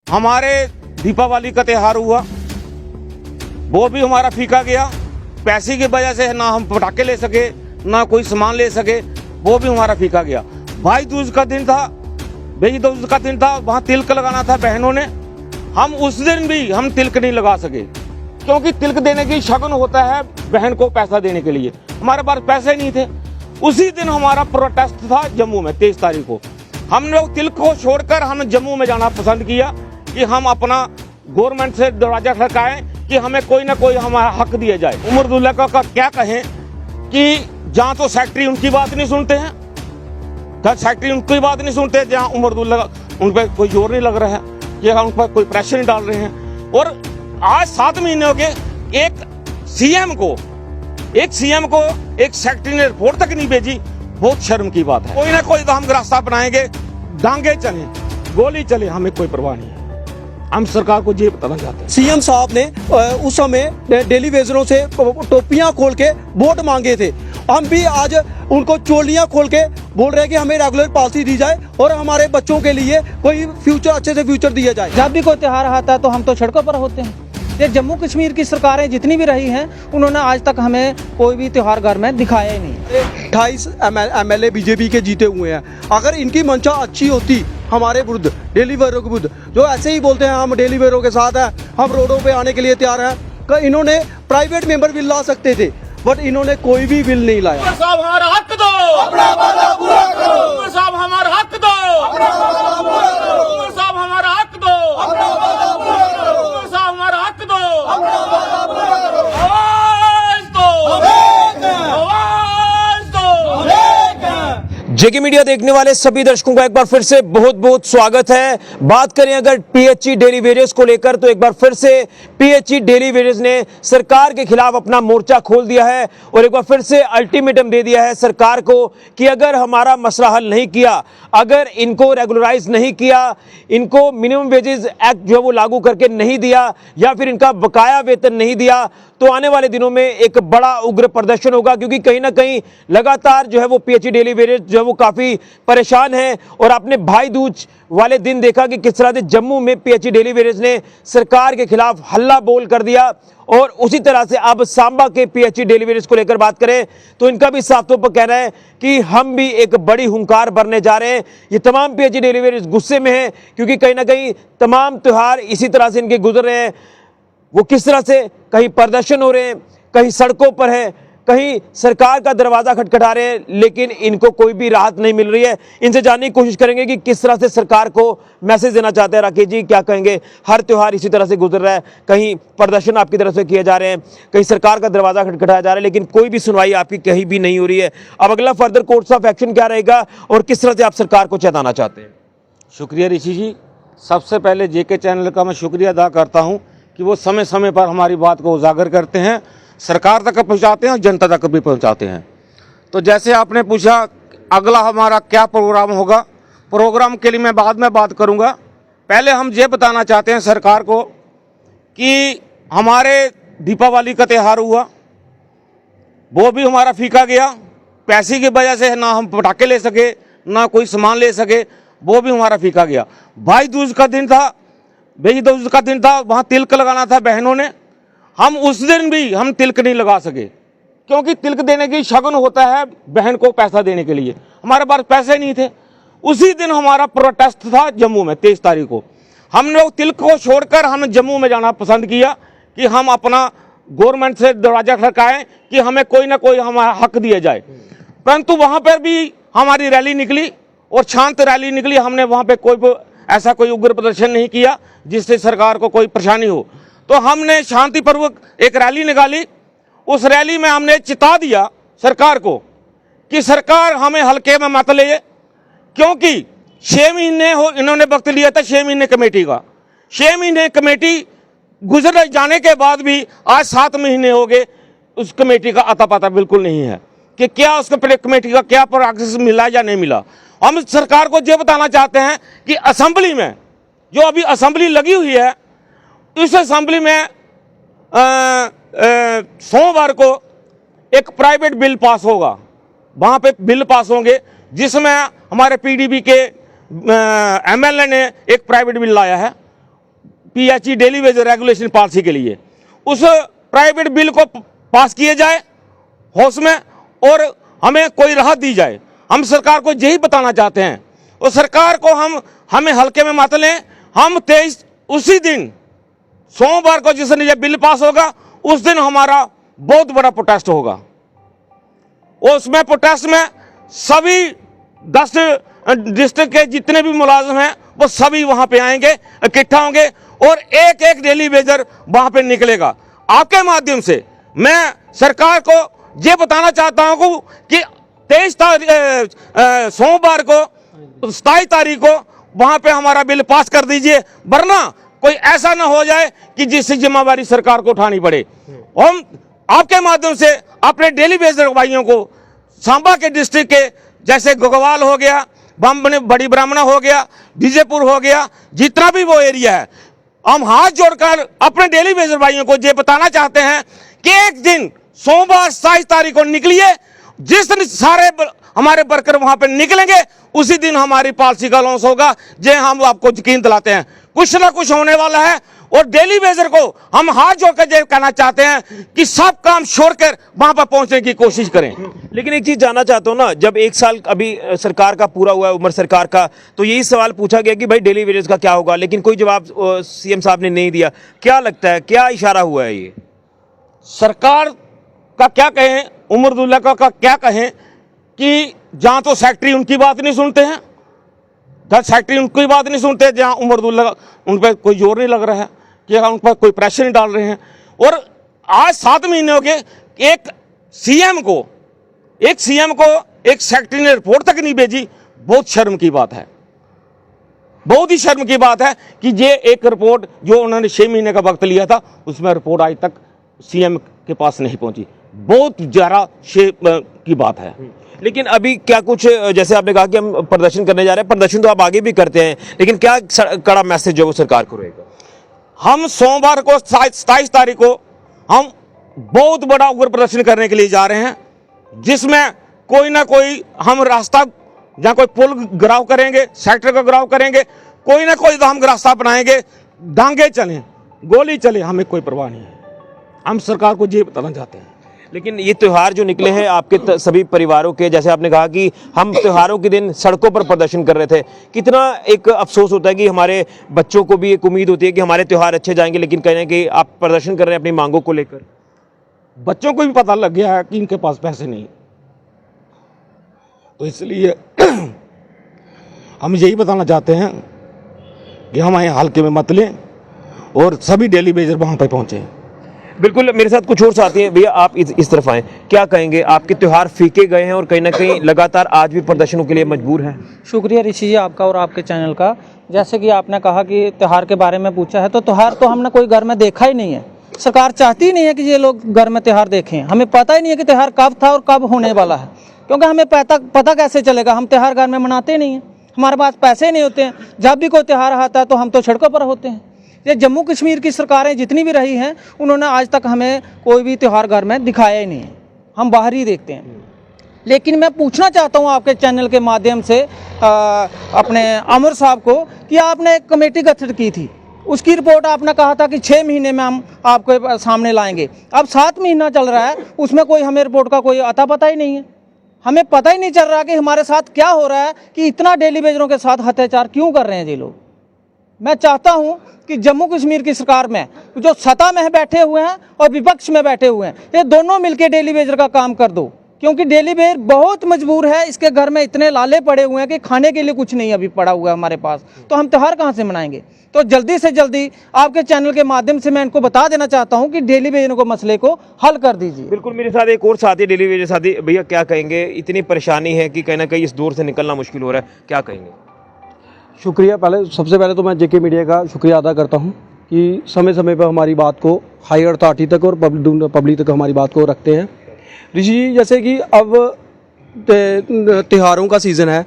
हमारे दीपावली का त्योहार हुआ, वो भी हमारा फीका गया। पैसे की वजह से ना हम पटाखे ले सके, ना कोई सामान ले सके, वो भी हमारा फीका गया। भाई दूज का दिन था, भाई दूज का दिन था, वहाँ तिलक लगाना था बहनों ने। हम उस दिन भी हम तिलक नहीं लगा सके, क्योंकि तिलक देने की शगुन होता है बहन को पैसा देने के लिए। हमारे पास पैसे नहीं थे। उसी दिन हमारा प्रोटेस्ट था जम्मू में 23 तारीख को। हम लोग तिलक को छोड़कर हम जम्मू में जाना पसंद किया कि हम अपना गवर्नमेंट से दरवाजा खड़काएं कि हमें कोई ना कोई हमारा हक दिया जाए। उमर अब्दुल्ला का क्या कहें कि जहाँ तो सेक्रेटरी उनकी बात नहीं सुनते हैं, सेक्रेटरी उनकी बात नहीं सुनते, जहाँ उमर अब्दुल्ला उन पर कोई जोर नहीं लग रहा है, या उन पर कोई प्रेशर नहीं डाल रहे हैं। और आज 7 महीने हो गए, एक सीएम को एक सेक्रेटरी ने रिपोर्ट तक नहीं भेजी। बहुत शर्म की बात है। कोई ना कोई तो हम रास्ता बनाएंगे, डांगे चले, गोली चले, हमें कोई परवाह नहीं है। हम सरकार को ये बताना चाहते हैं। सीएम साहब ने उस समय डेली वेजरों से टोपियां खोल के वोट मांगे थे। हम भी आज उनको चोलियां खोल के बोल रहे हैं कि हमें रेगुलर पॉलिसी दी जाए और हमारे बच्चों के लिए कोई फ्यूचर, अच्छे से फ्यूचर दिया जाए। जब भी कोई त्योहार आता है तो हम तो सड़कों पर होते हैं। ये जम्मू कश्मीर की सरकारें जितनी भी रही हैं, उन्होंने आज तक हमें कोई भी त्योहार घर में दिखाया ही नहीं। 28 MLA बीजेपी के जीते हुए हैं। अगर इनकी मंशा अच्छी होती हमारे विरुद्ध, डेली वेयरों के विरुद्ध, जो ऐसे ही बोलते हैं हम डेली वेयरों के साथ हैं, हम रोडों पे आने के लिए तैयार हैं, इन्होंने प्राइवेट मेंबर बिल ला सकते थे, बट इन्होंने कोई भी बिल नहीं लाया। साहब हमारा हक दो, अपना वादा पूरा करो। साहब हमारा हक दो, अपना वादा पूरा करो। साहब हमारा हक दो, अपना वादा पूरा करो। साहब हमारा हक दो, अपना वादा पूरा करो। आवाज दो, आवाज दो। जेके मीडिया देखने वाले सभी दर्शकों का एक बार फिर से बहुत बहुत स्वागत है। बात करें अगर पीएचई डेली वेजेस को लेकर, तो एक बार फिर से पीएचई डेली वेजेस ने सरकार के खिलाफ अपना मोर्चा खोल दिया है और एक बार फिर से अल्टीमेटम दे दिया है सरकार को कि अगर हमारा मसला हल नहीं किया, अगर इनको रेगुलराइज नहीं किया, इनको मिनिमम वेजेस एक्ट जो है वो लागू करके नहीं दिया, या फिर इनका बकाया वेतन नहीं दिया, तो आने वाले दिनों में एक बड़ा उग्र प्रदर्शन होगा। क्योंकि कहीं ना कहीं लगातार जो है वो पीएचई डेली वेजेस जो है वो काफी परेशान है। और आपने भाई दूज वाले दिन देखा कि किस तरह से जम्मू में पीएचई डेली वेजेस ने सरकार के खिलाफ हल्ला बोल कर दिया। और उसी तरह से अब सांबा के पीएचई डेली वेजेस को लेकर बात करें तो इनका भी साफ तौर पर कहना है कि हम भी एक बड़ी हुंकार भरने जा रहे हैं। ये तमाम पीएचई डेली वेजेस गुस्से में हैं, क्योंकि कहीं ना कहीं तमाम त्योहार इसी तरह से इनके गुजर रहे हैं। वो किस तरह से कहीं प्रदर्शन हो रहे हैं, कहीं सड़कों पर है, कहीं सरकार का दरवाजा खटखटा रहे हैं, लेकिन इनको कोई भी राहत नहीं मिल रही है। इनसे जानने की कोशिश करेंगे कि किस तरह से सरकार को मैसेज देना चाहते हैं। राकेश जी, क्या कहेंगे? हर त्योहार इसी तरह से गुजर रहा है, कहीं प्रदर्शन आपकी तरफ से किए जा रहे हैं, कहीं सरकार का दरवाजा खटखटाया जा रहा है, लेकिन कोई भी सुनवाई आपकी कहीं भी नहीं हो रही है। अब अगला फर्दर कोर्स ऑफ एक्शन क्या रहेगा और किस तरह से आप सरकार को चेताना चाहते हैं? शुक्रिया ऋषि जी। सबसे पहले जेके चैनल का मैं शुक्रिया अदा करता हूं कि वो समय समय पर हमारी बात को उजागर करते हैं, सरकार तक पहुंचाते हैं और जनता तक भी पहुंचाते हैं। तो जैसे आपने पूछा अगला हमारा क्या प्रोग्राम होगा, प्रोग्राम के लिए मैं बाद में बात करूंगा। पहले हम ये बताना चाहते हैं सरकार को कि हमारे दीपावली का त्योहार हुआ, वो भी हमारा फीका गया। पैसे की वजह से ना हम पटाखे ले सके, ना कोई सामान ले सके, वो भी हमारा फीका गया। भाई दूज का दिन था, भाई दूज का दिन था, वहाँ तिलक लगाना था बहनों ने। हम उस दिन भी हम तिलक नहीं लगा सके, क्योंकि तिलक देने की शगुन होता है बहन को पैसा देने के लिए। हमारे पास पैसे नहीं थे। उसी दिन हमारा प्रोटेस्ट था जम्मू में 23 तारीख को। हम लोग तिलक को छोड़कर हम जम्मू में जाना पसंद किया कि हम अपना गवर्नमेंट से दरवाजा खड़काएं कि हमें कोई ना कोई हमारा हक दिया जाए। परंतु वहाँ पर भी हमारी रैली निकली और शांत रैली निकली। हमने वहाँ पर ऐसा कोई उग्र प्रदर्शन नहीं किया जिससे सरकार को कोई परेशानी हो। तो हमने शांतिपूर्वक एक रैली निकाली। उस रैली में हमने चिता दिया सरकार को कि सरकार हमें हल्के में मत ले, क्योंकि 6 महीने हो इन्होंने वक्त लिया था, 6 महीने कमेटी का। 6 महीने कमेटी गुजर जाने के बाद भी आज 7 महीने हो गए, उस कमेटी का अता पता बिल्कुल नहीं है कि क्या उस कमेटी का क्या प्रोग्रेस मिला या नहीं मिला। हम सरकार को ये बताना चाहते हैं कि असेंबली में जो अभी असेंबली लगी हुई है, इस असेंबली में सोमवार को एक प्राइवेट बिल पास होगा। वहाँ पे बिल पास होंगे जिसमें हमारे पीडीपी के एमएलए ने एक प्राइवेट बिल लाया है। PHE daily veg regulation policy के लिए उस प्राइवेट बिल को पास किए जाए हाउस में और हमें कोई राहत दी जाए। हम सरकार को यही बताना चाहते हैं और सरकार को हमें हल्के में मत लें। हम 23 उसी दिन सोमवार को जिस दिन ये बिल पास होगा उस दिन हमारा बहुत बड़ा प्रोटेस्ट होगा। उसमें प्रोटेस्ट में सभी 10 डिस्ट्रिक्ट के जितने भी मुलाजिम हैं वो सभी वहां पे आएंगे, इकट्ठा होंगे और एक एक डेली वेजर वहां पे निकलेगा। आपके माध्यम से मैं सरकार को ये बताना चाहता हूं कि 23 सोमवार को 27 तारीख को वहां पे हमारा बिल पास कर दीजिए, वरना कोई ऐसा ना हो जाए कि जिसकी जिम्मेवारी सरकार को उठानी पड़े। हम आपके माध्यम से अपने डेली वेजर भाइयों को सांबा के डिस्ट्रिक्ट के जैसे गोगवाल हो गया, बड़ी ब्राह्मणा हो गया, विजयपुर हो गया, जितना भी वो एरिया है, हम हाथ जोड़कर अपने डेली वेजर भाइयों को ये बताना चाहते हैं कि एक दिन सोमवार 27 तारीख को निकलिए। जिस दिन सारे हमारे वर्कर वहां पे निकलेंगे उसी दिन हमारी पॉलिसी का लॉन्च होगा। जे हम आपको यकीन दिलाते हैं कुछ ना कुछ होने वाला है। और डेली वेजर को हम हाथ जोड़कर ये कहना चाहते हैं कि सब काम छोड़कर वहां पर पहुंचने की कोशिश करें। लेकिन एक चीज जानना चाहता हूँ ना, जब 1 साल अभी सरकार का पूरा हुआ है, उम्र सरकार का, तो यही सवाल पूछा गया कि भाई डेली वेजेस का क्या होगा, लेकिन कोई जवाब सीएम साहब ने नहीं दिया। क्या लगता है, क्या इशारा हुआ है ये? सरकार का क्या कहें, उमरदुल्ला का क्या कहें कि जहां तो सेक्रेटरी उनकी बात नहीं सुनते हैं, जहां सेक्रेटरी उनकी बात नहीं सुनते, जहां उमरदुल्ला उन पर कोई जोर नहीं लग रहा है कि उन पर कोई प्रेशर नहीं डाल रहे हैं। और आज 7 महीने हो गए एक सीएम को एक सेक्रेटरी ने रिपोर्ट तक नहीं भेजी। बहुत शर्म की बात है, बहुत ही शर्म की बात है कि ये एक रिपोर्ट जो उन्होंने 6 महीने का वक्त लिया था उसमें रिपोर्ट आज तक सीएम के पास नहीं पहुंची। बहुत ज्यादा की बात है। लेकिन अभी क्या कुछ, जैसे आपने कहा कि हम प्रदर्शन करने जा रहे हैं, प्रदर्शन तो आप आगे भी करते हैं, लेकिन क्या कड़ा मैसेज जो वो सरकार को रहेगा? हम सोमवार को 27 तारीख को हम बहुत बड़ा उग्र प्रदर्शन करने के लिए जा रहे हैं, जिसमें कोई ना कोई हम रास्ता, जहां कोई पुल गिराव करेंगे, सेक्टर का गिराव करेंगे, कोई ना कोई हम रास्ता बनाएंगे, डांगे चलें, गोली चले, हमें कोई परवाह नहीं है। हम सरकार को ये बताना चाहते हैं। लेकिन ये त्यौहार जो निकले हैं आपके सभी परिवारों के, जैसे आपने कहा कि हम त्योहारों के दिन सड़कों पर प्रदर्शन कर रहे थे, कितना एक अफसोस होता है कि हमारे बच्चों को भी एक उम्मीद होती है कि हमारे त्यौहार अच्छे जाएंगे, लेकिन कहीं ना कहीं आप प्रदर्शन कर रहे हैं अपनी मांगों को लेकर। बच्चों को भी पता लग गया है कि इनके पास पैसे नहीं, तो इसलिए हम यही बताना चाहते हैं कि हम यहाँ हल्के में मत लें और सभी डेली वेजर वहाँ पर पहुँचे। बिल्कुल, मेरे साथ कुछ और साथी हैं। भैया आप इस तरफ आएँ, क्या कहेंगे? आपके त्यौहार फीके गए हैं और कहीं ना कहीं लगातार आज भी प्रदर्शनों के लिए मजबूर हैं। शुक्रिया ऋषि जी आपका और आपके चैनल का। जैसे कि आपने कहा कि त्यौहार के बारे में पूछा है, तो त्यौहार तो हमने कोई घर में देखा ही नहीं है। सरकार चाहती ही नहीं है कि ये लोग घर में त्यौहार देखें। हमें पता ही नहीं है कि त्यौहार कब था और कब होने वाला है, क्योंकि हमें पता कैसे चलेगा? हम त्यौहार घर में मनाते नहीं हैं, हमारे पास पैसे नहीं होते हैं। जब भी कोई त्यौहार आता है तो हम तो सड़कों पर होते हैं। ये जम्मू कश्मीर की सरकारें जितनी भी रही हैं, उन्होंने आज तक हमें कोई भी त्यौहार घर में दिखाया ही नहीं है, हम बाहर ही देखते हैं। लेकिन मैं पूछना चाहता हूं आपके चैनल के माध्यम से अपने अमर साहब को कि आपने एक कमेटी गठित की थी, उसकी रिपोर्ट आपने कहा था कि 6 महीने में हम आपके सामने लाएंगे। अब 7 महीना चल रहा है, उसमें कोई हमें रिपोर्ट का कोई अता पता ही नहीं है। हमें पता ही नहीं चल रहा कि हमारे साथ क्या हो रहा है, कि इतना डेली वेजरों के साथ अत्याचार क्यों कर रहे हैं ये लोग। मैं चाहता हूं कि जम्मू कश्मीर की सरकार में जो सत्ता में बैठे हुए हैं और विपक्ष में बैठे हुए हैं, ये दोनों मिलकर डेली वेजर का काम कर दो, क्योंकि डेली वेजर बहुत मजबूर है। इसके घर में इतने लाले पड़े हुए हैं कि खाने के लिए कुछ नहीं अभी पड़ा हुआ है हमारे पास, तो हम त्यौहार कहाँ से मनाएंगे? तो जल्दी से जल्दी आपके चैनल के माध्यम से मैं इनको बता देना चाहता हूं कि डेली वेजरों को मसले को हल कर दीजिए। बिल्कुल, मेरे साथ एक और साथी डेली वेजर साथी। भैया क्या कहेंगे? इतनी परेशानी है कि कहीं ना कहीं इस दौर से निकलना मुश्किल हो रहा है, क्या कहेंगे? शुक्रिया। सबसे पहले तो मैं जेके मीडिया का शुक्रिया अदा करता हूं कि समय समय पर हमारी बात को हायर अथॉरिटी तक और पब्लिक तक हमारी बात को रखते हैं। ऋषि जी, जैसे कि अब त्योहारों का सीज़न है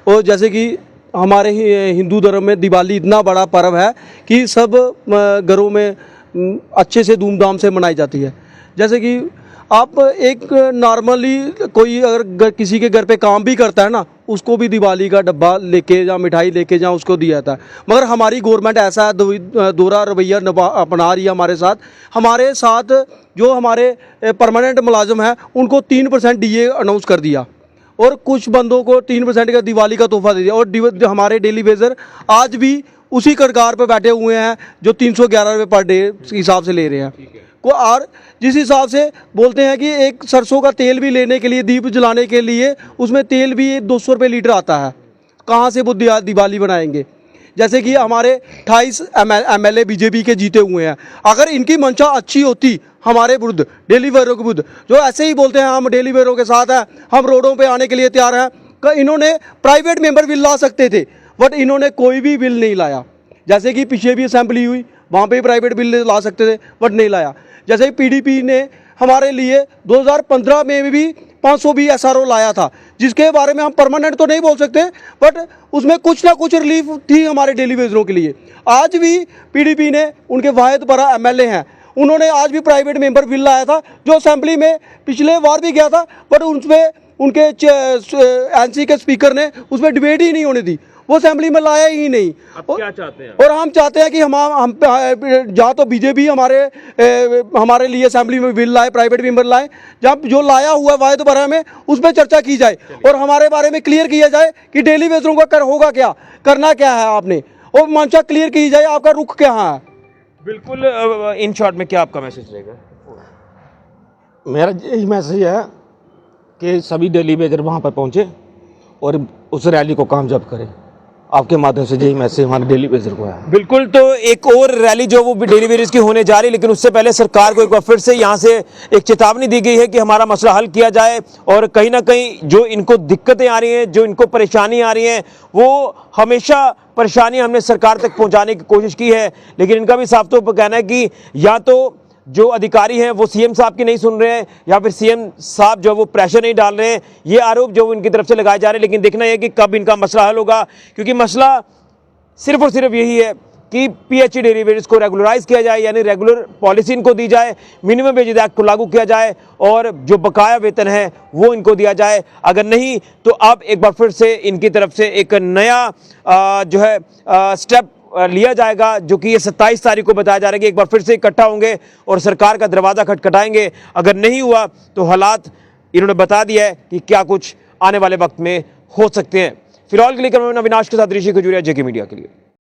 और जैसे कि हमारे हिंदू धर्म में दिवाली इतना बड़ा पर्व है कि सब घरों में अच्छे से धूमधाम से मनाई जाती है। जैसे कि आप एक नॉर्मली कोई अगर किसी के घर पे काम भी करता है ना, उसको भी दिवाली का डब्बा लेके या मिठाई लेके जा उसको दिया जाता है। मगर हमारी गवर्नमेंट ऐसा दोहरा रवैया अपना रही है हमारे साथ जो हमारे परमानेंट मुलाजिम हैं उनको 3% DA अनाउंस कर दिया और कुछ बंदों को 3% का दिवाली का तोहफा दे दिया। और हमारे डेली वेजर आज भी उसी कगार पर बैठे हुए हैं जो 311 रुपये पर डे हिसाब से ले रहे हैं को। और जिस हिसाब से बोलते हैं कि एक सरसों का तेल भी लेने के लिए, दीप जलाने के लिए, उसमें तेल भी 200 रुपये लीटर आता है। कहाँ से वो दिवाली बनाएंगे? जैसे कि हमारे 28 MLA बीजेपी के जीते हुए हैं। अगर इनकी मंशा अच्छी होती हमारे विरुद्ध, डेली वेयरों के विरुद्ध, जो ऐसे ही बोलते हैं हम डेली वेयरों के साथ हैं, हम रोडों पे आने के लिए तैयार हैं, इन्होंने प्राइवेट मेंबर बिल ला सकते थे, बट इन्होंने कोई भी बिल नहीं लाया। जैसे कि पीछे भी असेंबली हुई, वहाँ पे भी प्राइवेट बिल ला सकते थे, बट नहीं लाया। जैसे PDP ने हमारे लिए 2015 में भी 520 SRO लाया था, जिसके बारे में हम परमानेंट तो नहीं बोल सकते, बट उसमें कुछ ना कुछ रिलीफ थी हमारे डेली वेजरों के लिए। आज भी PDP ने, उनके वाहिद बड़ा MLA हैं, उन्होंने आज भी प्राइवेट मेंबर बिल लाया था, जो असेंबली में पिछले बार भी गया था, बट उसमें उनके NC के स्पीकर ने उसमें डिबेट ही नहीं होने दी, वो असेंबली में लाया ही नहीं। अब क्या चाहते हैं? और हम चाहते हैं कि हम जहाँ तो बीजेपी हमारे लिए असेंबली में बिल लाए, प्राइवेट मेंबर लाए, जब जो लाया हुआ वायद बरा में उस पर चर्चा की जाए और हमारे बारे में क्लियर किया जाए कि डेली वेजरों का होगा क्या, करना क्या है आपने, और मंशा क्लियर की जाए, आपका रुख क्या है। बिल्कुल, इन शॉर्ट में क्या आपका मैसेज रहेगा? मेरा यही मैसेज है कि सभी डेली वेजर वहाँ पर पहुँचे और उस रैली को कामयाब करें। आपके माध्यम से यही मैसेज हमारे डेली वेजर को है। बिल्कुल, तो एक और रैली जो वो भी डेली वेजेस की होने जा रही है, लेकिन उससे पहले सरकार को एक बार फिर से यहाँ से एक चेतावनी दी गई है कि हमारा मसला हल किया जाए, और कहीं ना कहीं जो इनको दिक्कतें आ रही हैं, जो इनको परेशानी आ रही हैं, वो हमेशा परेशानी हमने सरकार तक पहुँचाने की कोशिश की है, लेकिन इनका भी साफ तौर पर कहना है कि या तो जो अधिकारी हैं वो CM साहब की नहीं सुन रहे हैं, या फिर CM साहब जो वो प्रेशर नहीं डाल रहे हैं। ये आरोप जो इनकी तरफ से लगाए जा रहे हैं, लेकिन देखना है कि कब इनका मसला हल होगा, क्योंकि मसला सिर्फ और सिर्फ यही है कि PHE डेली वेजेस को रेगुलराइज किया जाए, यानी रेगुलर पॉलिसी इनको दी जाए, मिनिमम वेजेस एक्ट को लागू किया जाए और जो बकाया वेतन है वो इनको दिया जाए। अगर नहीं तो अब एक बार फिर से इनकी तरफ से एक नया जो है स्टेप लिया जाएगा, जो कि ये 27 तारीख को बताया जा रहा है कि एक बार फिर से इकट्ठा होंगे और सरकार का दरवाज़ा खटखटाएंगे। अगर नहीं हुआ तो हालात इन्होंने बता दिया है कि क्या कुछ आने वाले वक्त में हो सकते हैं। फिलहाल के लिए मैं अविनाश के साथ ऋषि खजूरिया, JK मीडिया के लिए।